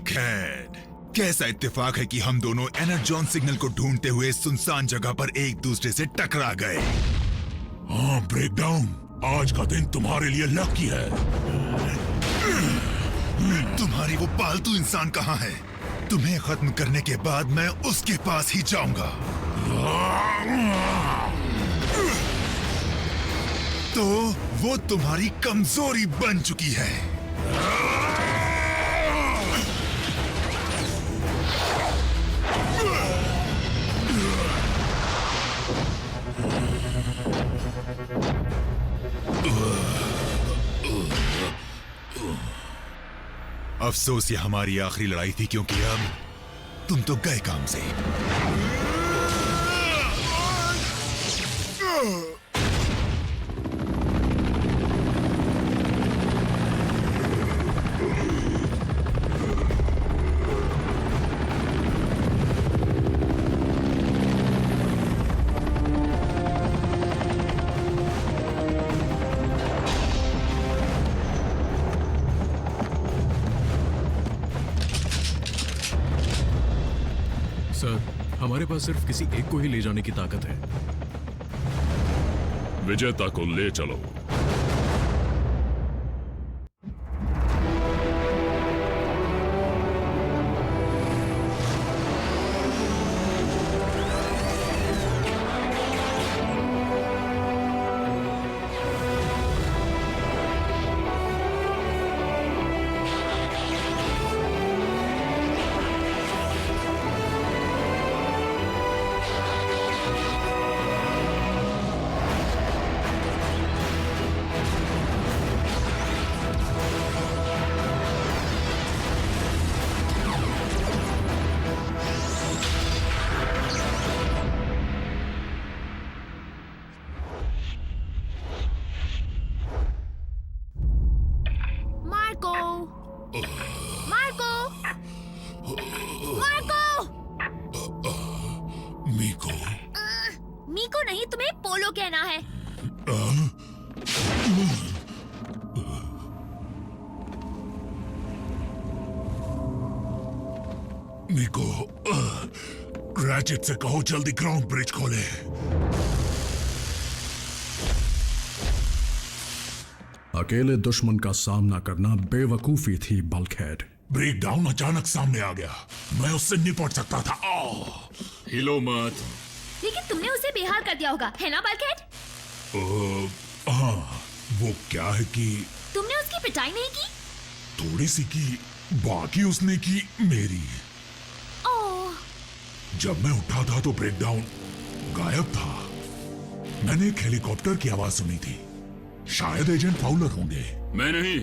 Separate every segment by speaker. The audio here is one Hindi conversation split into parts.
Speaker 1: बल्कहेड, कैसा इत्तेफाक है कि हम दोनों एनर्जॉन सिग्नल को ढूंढते हुए सुनसान जगह पर एक दूसरे से टकरा गए।
Speaker 2: हाँ ब्रेकडाउन, आज का दिन तुम्हारे लिए लकी है।
Speaker 1: तुम्हारी वो पालतू इंसान कहाँ है? तुम्हें खत्म करने के बाद मैं उसके पास ही जाऊंगा। तो वो तुम्हारी कमजोरी बन चुकी है। अफसोस ये हमारी आखिरी लड़ाई थी, क्योंकि अब तुम तो गए काम से।
Speaker 3: सर, हमारे पास सिर्फ किसी एक को ही ले जाने की ताकत है।
Speaker 2: विजेता को ले चलो। मीको।
Speaker 4: मीको नहीं, तुम्हें पोलो कहना है।
Speaker 2: मीको, रैचेट से कहो जल्दी ग्राउंड ब्रिज खोले।
Speaker 3: अकेले दुश्मन का सामना करना बेवकूफी थी बल्कहेड।
Speaker 2: ब्रेकडाउन अचानक सामने आ गया, मैं उससे निपट सकता था।
Speaker 5: हिलो मत।
Speaker 4: लेकिन तुमने उसे बेहाल कर दिया होगा, है ना बल्कहेड?
Speaker 2: हाँ, वो क्या है कि
Speaker 4: तुमने उसकी पिटाई नहीं की?
Speaker 2: थोड़ी सी की, बाकी उसने की मेरी।
Speaker 4: ओह।
Speaker 2: जब मैं उठा था तो ब्रेकडाउन गायब था। मैंने एक हेलीकॉप्टर की आवाज सुनी थी, शायद एजेंट फाउलर होंगे।
Speaker 5: मैं नहीं,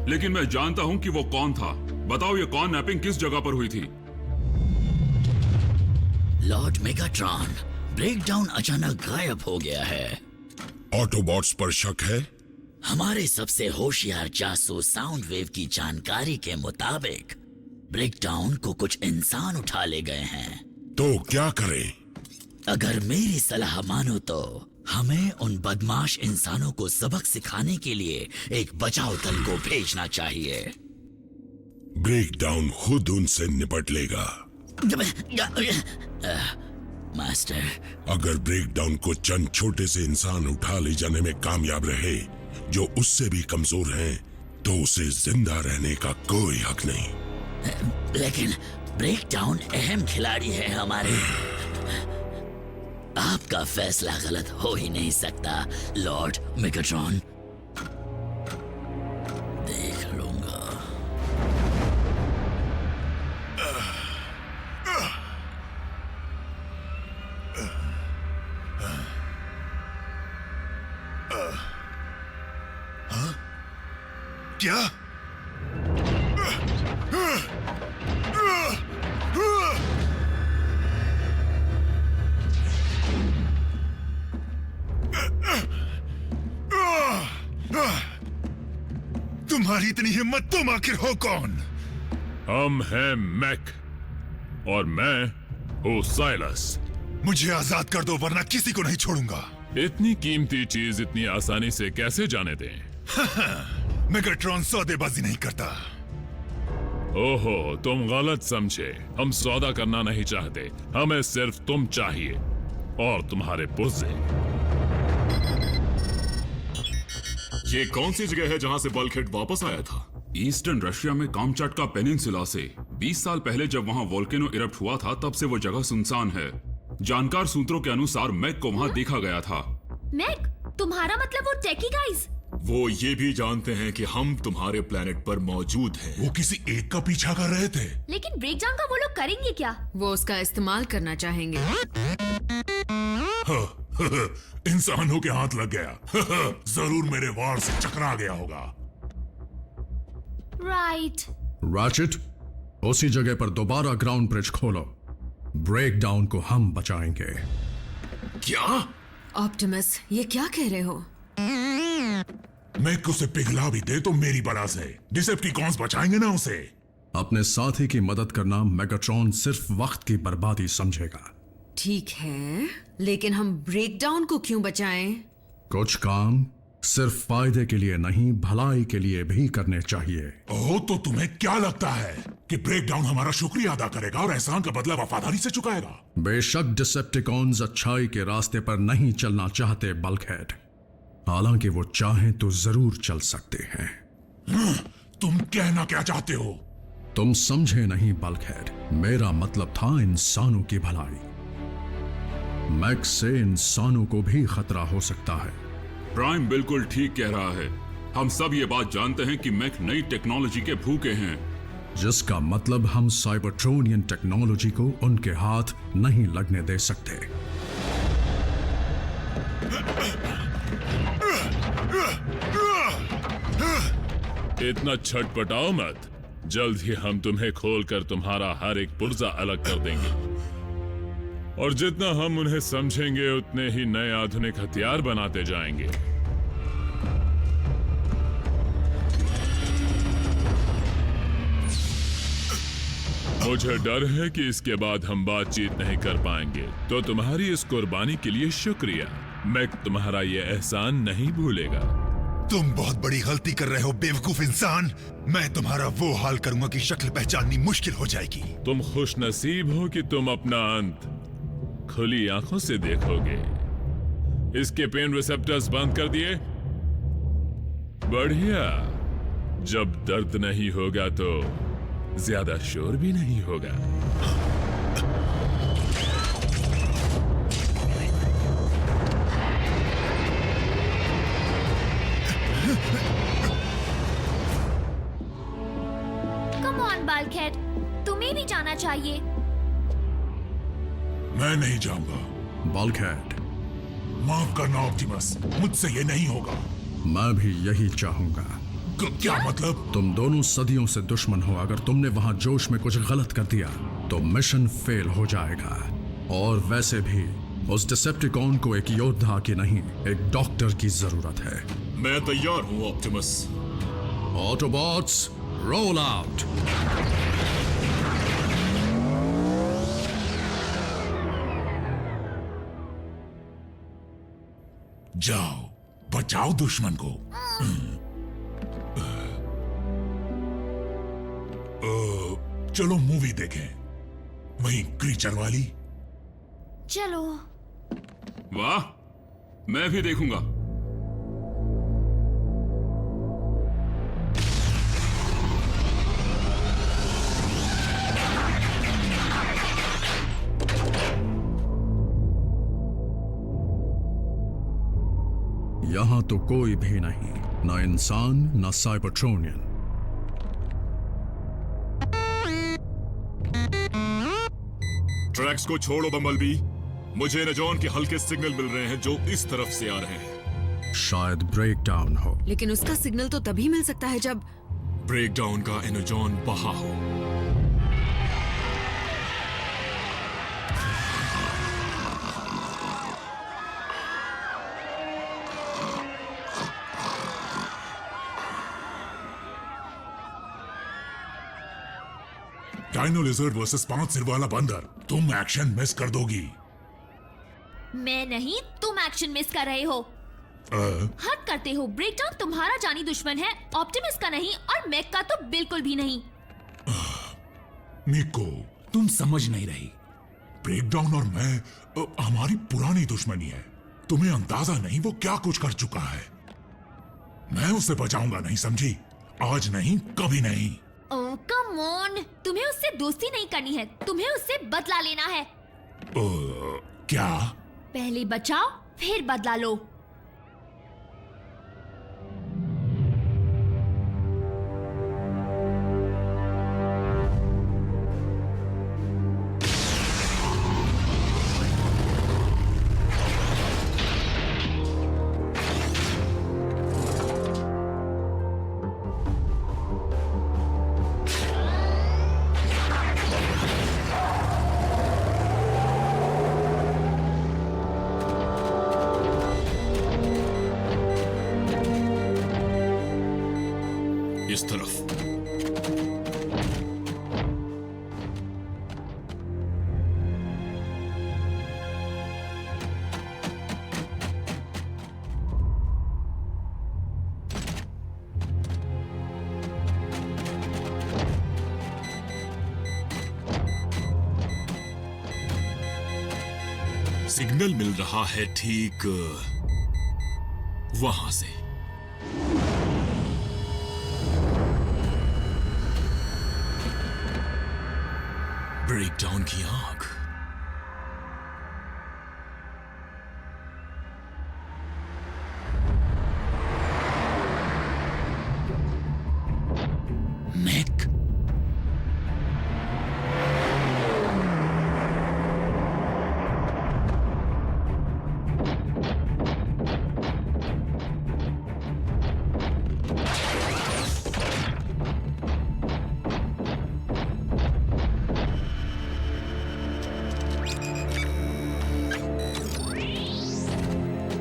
Speaker 5: लेकिन मैं जानता हूं कि वो कौन था। बताओ, ये कॉर्नैपिंग किस जगह पर हुई थी?
Speaker 6: लॉर्ड मेगाट्रॉन, ब्रेकडाउन अचानक गायब हो गया है।
Speaker 2: ऑटोबॉट्स पर शक है?
Speaker 6: हमारे सबसे होशियार जासूस साउंड वेव की जानकारी के मुताबिक ब्रेकडाउन को कुछ इंसान उठा ले गए हैं।
Speaker 2: तो क्या करें?
Speaker 6: अगर मेरी सलाह मानो तो हमें उन बदमाश इंसानों को सबक सिखाने के लिए एक बचाव दल को भेजना चाहिए।
Speaker 2: ब्रेकडाउन खुद उनसे निपट लेगा।
Speaker 6: मास्टर,
Speaker 2: अगर ब्रेकडाउन को चंद छोटे से इंसान उठा ले जाने में कामयाब रहे जो उससे भी कमजोर हैं, तो उसे जिंदा रहने का कोई हक नहीं।
Speaker 6: लेकिन ब्रेकडाउन अहम खिलाड़ी है हमारे। आपका फैसला गलत हो ही नहीं सकता लॉर्ड मेगाट्रॉन। देख लूंगा।
Speaker 1: क्या? तुम्हारी इतनी हिम्मत, तुम आखिर हो कौन?
Speaker 2: हम हैं मैक और मैं हूँ साइलस।
Speaker 1: मुझे आजाद कर दो, वरना किसी को नहीं छोड़ूंगा।
Speaker 2: इतनी कीमती चीज इतनी आसानी से कैसे जाने दें?
Speaker 1: मेगाट्रॉन सौदेबाजी नहीं करता।
Speaker 7: ओहो, तुम गलत समझे। हम सौदा करना नहीं चाहते, हमें सिर्फ तुम चाहिए और तुम्हारे पुर्जे।
Speaker 8: ये कौन सी जगह है जहाँ से बल्कहेड वापस आया था?
Speaker 5: ईस्टर्न रशिया में कामचाटका पेनिनसुला से 20 साल पहले जब वहाँ वोल्केनो इरप्ट हुआ था, तब से वो जगह सुनसान है। जानकार सूत्रों के अनुसार मैक को वहाँ देखा गया था।
Speaker 4: मैक? तुम्हारा मतलब वो टेकी गाइज?
Speaker 8: वो ये भी जानते हैं कि हम तुम्हारे प्लेनेट पर मौजूद हैं।
Speaker 2: वो किसी एक का पीछा कर रहे थे।
Speaker 4: लेकिन ब्रेकडाउन का वो लोग करेंगे क्या?
Speaker 9: वो उसका इस्तेमाल करना चाहेंगे।
Speaker 2: इंसानों के हाथ लग गया। जरूर मेरे वार से चकरा गया होगा।
Speaker 4: राइट।
Speaker 3: रैचेट, उसी जगह पर दोबारा ग्राउंड ब्रिज खोलो। ब्रेकडाउन को हम बचाएंगे।
Speaker 8: क्या?
Speaker 9: ऑप्टिमस, ये क्या कह रहे हो?
Speaker 2: मैक उसे पिघला भी दे तो मेरी बला से डिसेप्टिकॉन्स बचाएंगे ना उसे।
Speaker 3: अपने साथी की मदद करना मेगाट्रॉन सिर्फ वक्त की बर्बादी समझेगा।
Speaker 9: ठीक है, लेकिन हम ब्रेकडाउन को क्यों बचाएं?
Speaker 3: कुछ काम सिर्फ फायदे के लिए नहीं, भलाई के लिए भी करने चाहिए।
Speaker 2: ओह, तो तुम्हें क्या लगता है कि ब्रेकडाउन हमारा शुक्रिया अदा करेगा और एहसान का बदला वफादारी से चुकाएगा?
Speaker 3: बेशक डिसेप्टिकॉन्स अच्छाई के रास्ते पर नहीं चलना चाहते बल्कहेड, हालांकि वो चाहें तो जरूर चल सकते हैं।
Speaker 2: तुम कहना क्या चाहते हो?
Speaker 3: तुम समझे नहीं बल्कहेड, मेरा मतलब था इंसानों की भलाई। मैक्स से इंसानों को भी खतरा हो सकता है।
Speaker 5: प्राइम बिल्कुल ठीक कह रहा है। हम सब ये बात जानते हैं कि मैक नई टेक्नोलॉजी के भूखे हैं,
Speaker 3: जिसका मतलब हम साइबरट्रोनियन टेक्नोलॉजी को उनके हाथ नहीं लगने दे सकते।
Speaker 7: इतना छटपटाओ मत, जल्द ही हम तुम्हें खोलकर तुम्हारा हर एक पुर्जा अलग कर देंगे। और जितना हम उन्हें समझेंगे उतने ही नए आधुनिक हथियार बनाते जाएंगे। मुझे डर है कि इसके बाद हम बातचीत नहीं कर पाएंगे, तो तुम्हारी इस कुर्बानी के लिए शुक्रिया। मैक तुम्हारा ये एहसान नहीं भूलेगा।
Speaker 1: तुम बहुत बड़ी गलती कर रहे हो बेवकूफ इंसान। मैं तुम्हारा वो हाल करूंगा कि शक्ल पहचाननी मुश्किल हो जाएगी।
Speaker 7: तुम खुश नसीब हो कि तुम अपना अंत खुली आंखों से देखोगे। इसके पेन रिसेप्टर्स बंद कर दिए? बढ़िया। जब दर्द नहीं होगा तो ज्यादा शोर भी नहीं होगा।
Speaker 4: कम ऑन बल्कहेड, तुम्हें भी जाना चाहिए।
Speaker 2: मैं नहीं जाऊंगा।
Speaker 3: बल्कहेड,
Speaker 2: माफ करना ऑप्टिमस, मुझसे ये नहीं होगा।
Speaker 3: मैं भी यही चाहूंगा।
Speaker 2: क्या मतलब?
Speaker 3: तुम दोनों सदियों से दुश्मन हो। अगर तुमने वहां जोश में कुछ गलत कर दिया तो मिशन फेल हो जाएगा। और वैसे भी उस डिसेप्टिकॉन को एक योद्धा की नहीं, एक डॉक्टर की जरूरत है।
Speaker 8: मैं तैयार हूँ ऑप्टिमस।
Speaker 3: Autobots, roll out.
Speaker 2: जाओ, बचाओ दुश्मन को। चलो मूवी देखें, वही क्रीचर वाली।
Speaker 4: चलो।
Speaker 5: वाह, मैं भी देखूंगा।
Speaker 3: यहां तो कोई भी नहीं, ना इंसान ना साइबरट्रोनियन।
Speaker 8: ट्रैक्स को छोड़ो बम्बलबी। मुझे एनर्जॉन के हल्के सिग्नल मिल रहे हैं जो इस तरफ से आ रहे हैं।
Speaker 3: शायद ब्रेकडाउन हो।
Speaker 9: लेकिन उसका सिग्नल तो तभी मिल सकता है जब
Speaker 8: ब्रेकडाउन का एनर्जॉन बहा हो।
Speaker 2: डायनो लिजर्ड वर्सेस 5 सिर वाला बंदर। तुम एक्शन मिस कर दोगी।
Speaker 4: मैं नहीं, तुम एक्शन मिस कर रहे हो। हद करते हो। ब्रेकडाउन तुम्हारा जानी दुश्मन है, ऑप्टिमस का नहीं और मैक का तो बिल्कुल भी नहीं।
Speaker 8: मिको, तुम समझ नहीं रही। ब्रेकडाउन और मैं हमारी पुरानी दुश्मनी है। तुम्हें अंदाजा नहीं वो क्या कुछ कर चुका है। मैं उसे बचाऊंगा नहीं, समझी? आज नहीं, कभी नहीं।
Speaker 4: ओह कम ऑन, तुम्हें उससे दोस्ती नहीं करनी है, तुम्हें उससे बदला लेना है।
Speaker 8: क्या?
Speaker 4: पहले बचाओ फिर बदला लो।
Speaker 8: इस तरफ। सिग्नल मिल रहा है ठीक वहां से। ब्रेकडाउन की आंख।
Speaker 6: मैक,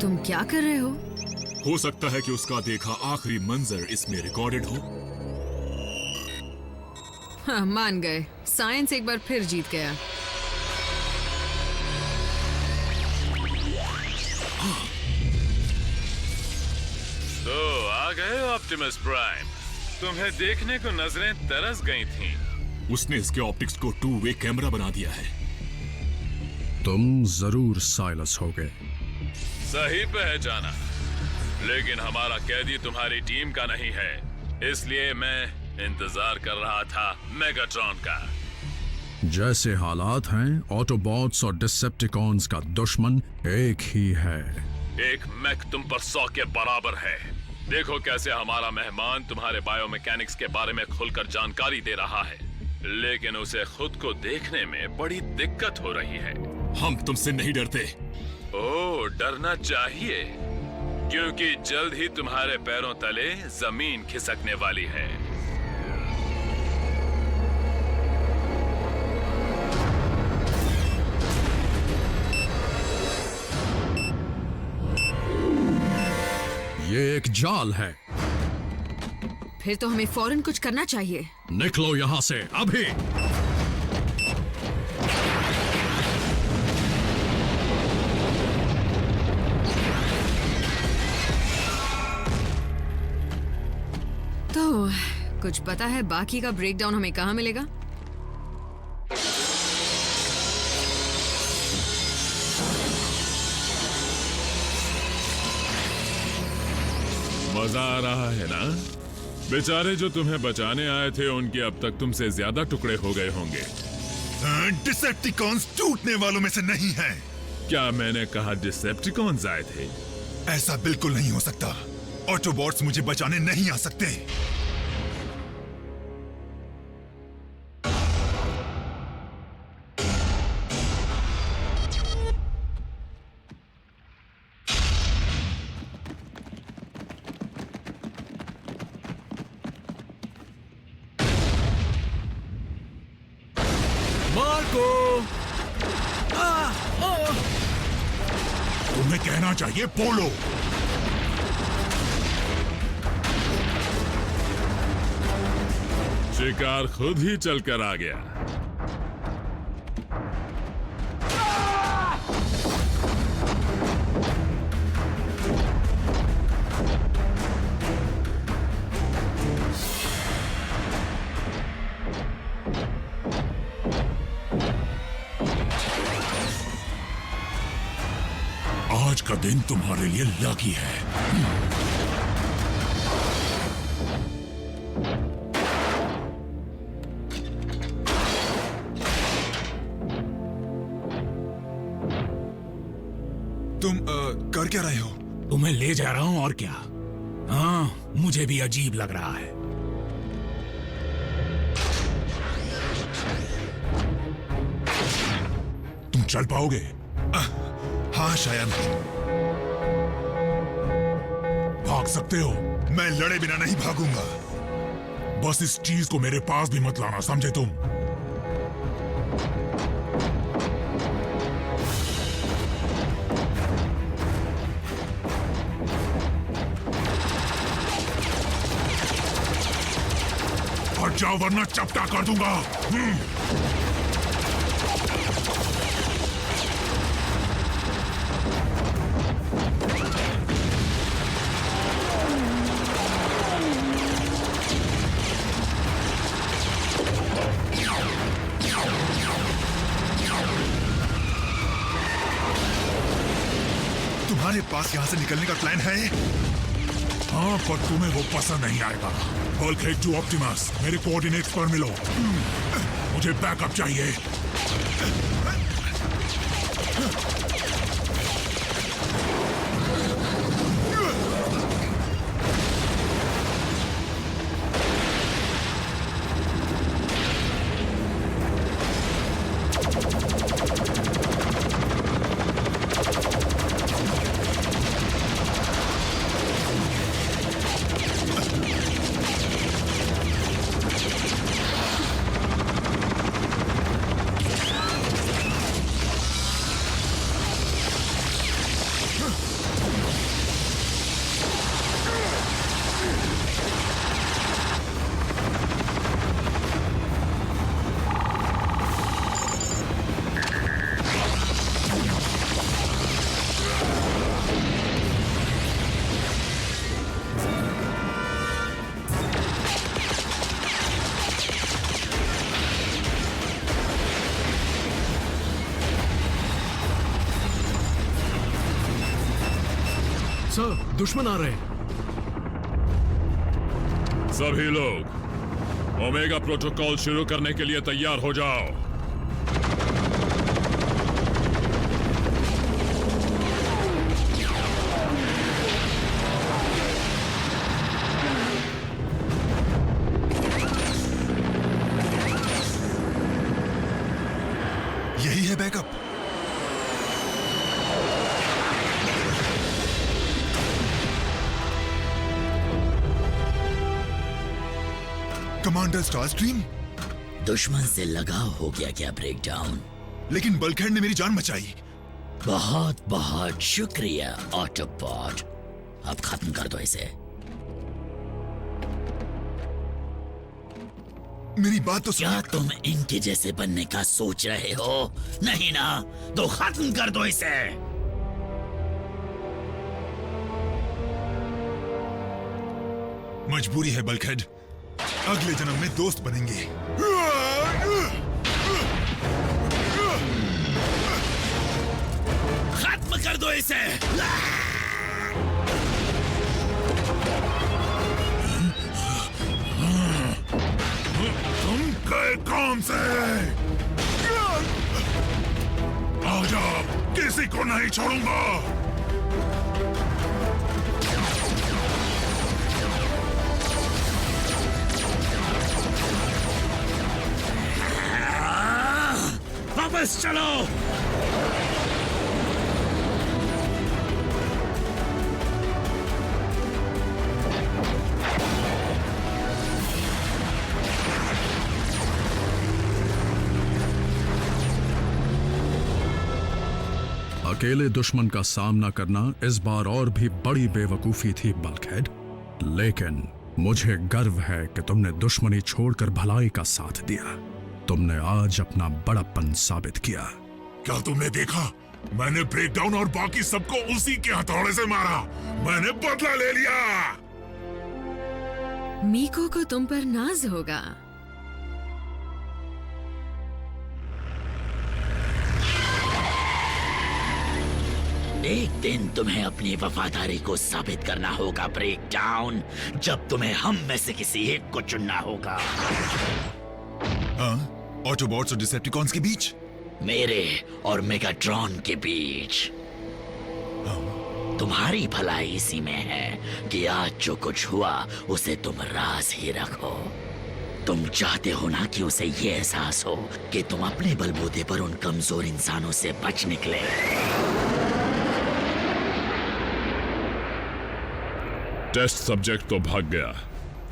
Speaker 9: तुम क्या कर रहे हो?
Speaker 8: हो सकता है कि उसका देखा आखिरी मंजर इसमें रिकॉर्डेड हो।
Speaker 9: हाँ, मान गए, साइंस एक बार फिर जीत गया।
Speaker 7: तो आ गए ऑप्टिमस प्राइम। तुम्हें देखने को नजरें तरस गई थीं।
Speaker 8: उसने इसके ऑप्टिक्स को 2-वे कैमरा बना दिया है।
Speaker 3: तुम जरूर साइलस हो गए।
Speaker 7: सही पहचाना, लेकिन हमारा कैदी तुम्हारी टीम का नहीं है, इसलिए मैं इंतजार कर रहा था मेगाट्रॉन का।
Speaker 3: जैसे हालात हैं, ऑटोबॉट्स और डिसेप्टिकॉन्स का दुश्मन एक ही है।
Speaker 7: एक मैक तुम पर 100 के बराबर है। देखो कैसे हमारा मेहमान तुम्हारे बायोमैकेनिक्स के बारे में खुलकर जानकारी दे रहा है, लेकिन उसे खुद को देखने में बड़ी दिक्कत हो रही है।
Speaker 8: हम तुमसे नहीं डरते।
Speaker 7: ओह, डरना चाहिए, क्योंकि जल्द ही तुम्हारे पैरों तले जमीन खिसकने वाली है।
Speaker 3: ये एक जाल है।
Speaker 9: फिर तो हमें फौरन कुछ करना चाहिए।
Speaker 3: निकलो यहां से अभी।
Speaker 9: तो कुछ पता है बाकी का ब्रेकडाउन हमें कहाँ मिलेगा?
Speaker 7: मजा आ रहा है ना? बेचारे जो तुम्हें बचाने आए थे उनके अब तक तुमसे ज्यादा टुकड़े हो गए होंगे।
Speaker 1: डिसेप्टिकॉन्स टूटने वालों में से नहीं है।
Speaker 7: क्या मैंने कहा डिसेप्टिकॉन्स आए थे?
Speaker 1: ऐसा बिल्कुल नहीं हो सकता। ऑटोबॉट्स मुझे बचाने नहीं आ सकते।
Speaker 8: तुम्हें कहना चाहिए बोलो।
Speaker 7: शिकार खुद ही चलकर आ गया।
Speaker 8: आज का दिन तुम्हारे लिए लकी है।
Speaker 1: तुम कर क्या रहे हो?
Speaker 8: तुम्हें ले जा रहा हूं और क्या। हाँ, मुझे भी अजीब लग रहा है। तुम चल पाओगे?
Speaker 1: हाँ शायद।
Speaker 8: भाग सकते हो?
Speaker 1: मैं लड़े बिना नहीं भागूंगा।
Speaker 8: बस इस चीज को मेरे पास भी मत लाना, समझे तुम? हट जाओ वरना चपटा कर दूंगा।
Speaker 1: तुम्हारे पास यहाँ से निकलने का प्लान है?
Speaker 8: हाँ, पर तुम्हें वो पसंद नहीं आएगा। बल्कहेड टू ऑप्टिमस, मेरे कोऑर्डिनेट्स पर मिलो। मुझे बैकअप चाहिए।
Speaker 3: सर, दुश्मन आ रहे हैं।
Speaker 7: सभी लोग ओमेगा प्रोटोकॉल शुरू करने के लिए तैयार हो जाओ।
Speaker 1: यही है बैकअप। कमांडर स्टारस्ट्रीम,
Speaker 6: दुश्मन से लगाव हो गया क्या ब्रेकडाउन?
Speaker 1: लेकिन बल्कहेड ने मेरी जान बचाई।
Speaker 6: बहुत बहुत शुक्रिया ऑटोपॉड। अब खत्म कर दो इसे।
Speaker 1: मेरी बात तो
Speaker 6: क्या तुम इनके जैसे बनने का सोच रहे हो? नहीं ना, तो खत्म कर दो इसे।
Speaker 1: मजबूरी है बल्कहेड, अगले जन्म में दोस्त बनेंगे।
Speaker 6: खत्म कर दो इसे।
Speaker 8: तुम गए काम से। आ जाओ, किसी को नहीं छोड़ूंगा।
Speaker 6: वापस चलो।
Speaker 3: अकेले दुश्मन का सामना करना इस बार और भी बड़ी बेवकूफी थी बल्कहेड, लेकिन मुझे गर्व है कि तुमने दुश्मनी छोड़कर भलाई का साथ दिया। तुमने आज अपना बड़प्पन साबित किया।
Speaker 8: क्या तुमने देखा? मैंने ब्रेकडाउन और बाकी सबको उसी के हथौड़े से मारा। मैंने बदला ले लिया।
Speaker 9: मीको को तुम पर नाज होगा।
Speaker 6: एक दिन तुम्हें अपनी वफादारी को साबित करना होगा ब्रेकडाउन, जब तुम्हें हम में से किसी एक को चुनना होगा।
Speaker 1: हाँ? ऑटोबॉट्स और डिसेप्टिकॉन्स के बीच?
Speaker 6: मेरे और मेगाट्रॉन के बीच। तुम्हारी भलाई इसी में है कि आज जो कुछ हुआ उसे तुम राज ही रखो। तुम चाहते हो ना कि उसे ये एहसास हो कि तुम अपने बलबूते पर उन कमजोर इंसानों से बच निकले।
Speaker 7: टेस्ट सब्जेक्ट तो भाग गया,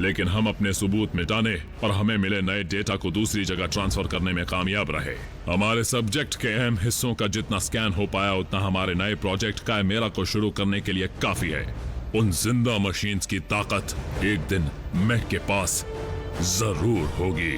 Speaker 7: लेकिन हम अपने सबूत मिटाने और हमें मिले नए डेटा को दूसरी जगह ट्रांसफर करने में कामयाब रहे। हमारे सब्जेक्ट के अहम हिस्सों का जितना स्कैन हो पाया उतना हमारे नए प्रोजेक्ट का मेरा को शुरू करने के लिए काफी है। उन जिंदा मशीन्स की ताकत एक दिन मैक के पास जरूर होगी।